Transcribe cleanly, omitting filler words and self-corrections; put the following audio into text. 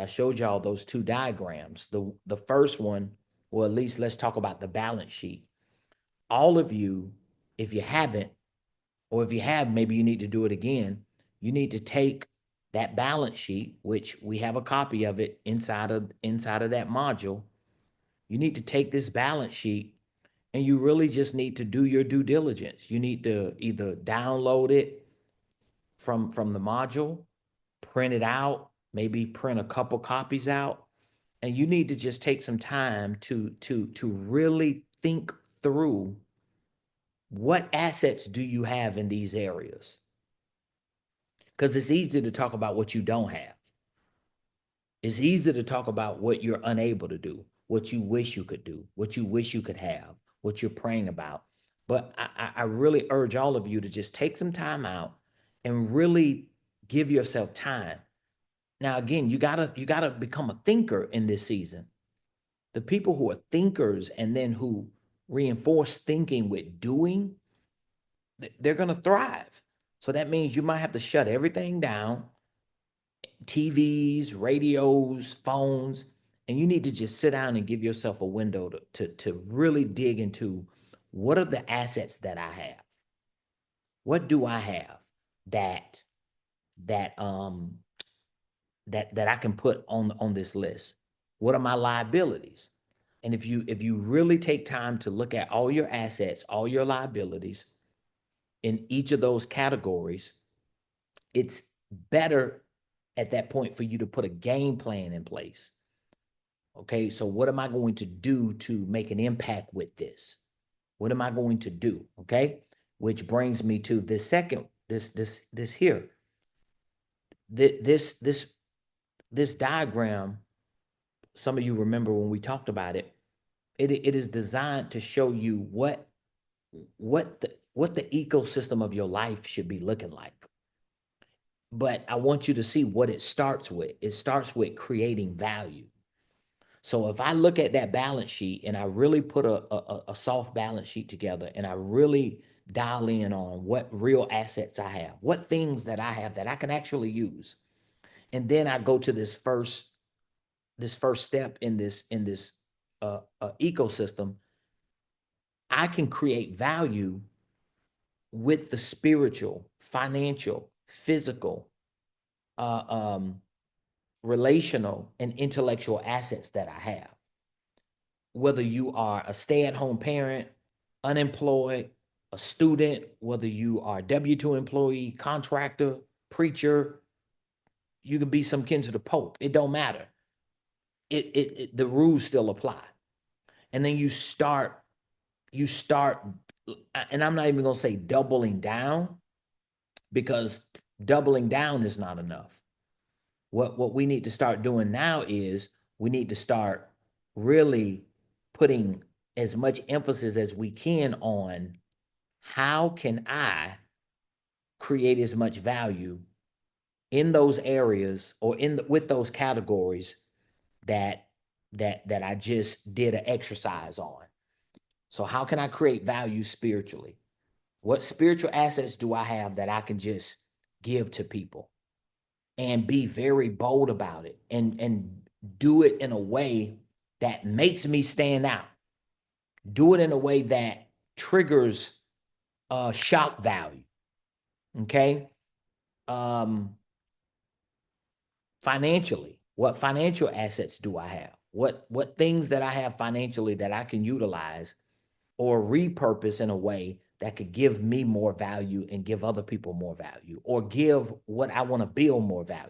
I showed y'all those two diagrams. The first one, or at least let's talk about the balance sheet. All of you, if you haven't, or if you have, maybe you need to do it again. You need to take that balance sheet, which we have a copy of it inside of that module. You need to take this balance sheet and you really just need to do your due diligence. You need to either download it from the module, print it out, maybe print a couple copies out, and you need to just take some time to really think through what assets do you have in these areas? Because it's easy to talk about what you don't have. It's easy to talk about what you're unable to do, what you wish you could do, what you wish you could have, what you're praying about. But I really urge all of you to just take some time out and really give yourself time. Now, again, you gotta become a thinker in this season. The people who are thinkers and then who reinforce thinking with doing, they're gonna thrive. So that means you might have to shut everything down, TVs, radios, phones, and you need to just sit down and give yourself a window to really dig into what are the assets that I have? What do I have that that that I can put on this list? What are my liabilities? And if you really take time to look at all your assets, all your liabilities in each of those categories, it's better at that point for you to put a game plan in place. Okay, so what am I going to do to make an impact with this? What am I going to do? Okay, which brings me to this second, this here. This diagram, some of you remember when we talked about it, it is designed to show you what the ecosystem of your life should be looking like. But I want you to see what it starts with. It starts with creating value. So if I look at that balance sheet and I really put a soft balance sheet together and I really dial in on what real assets I have, what things that I have that I can actually use, and then I go to this first step in this ecosystem, I can create value with the spiritual, financial, physical, uh, um, relational, and intellectual assets that I have. Whether you are a stay-at-home parent, unemployed, a student, whether you are a W-2 employee, contractor, preacher, you can be some kin to the Pope. It don't matter. The rules still apply. And then you start, and I'm not even gonna say doubling down because doubling down is not enough. What we need to start doing now is we need to start really putting as much emphasis as we can on how can I create as much value in those areas or with those categories that that I just did an exercise on. So how can I create value spiritually? What spiritual assets do I have that I can just give to people and be very bold about it and do it in a way that makes me stand out? Do it in a way that triggers shock value. Okay. Um, Financially, what financial assets do I have? What things that I have financially that I can utilize or repurpose in a way that could give me more value and give other people more value or give what I want to build more value?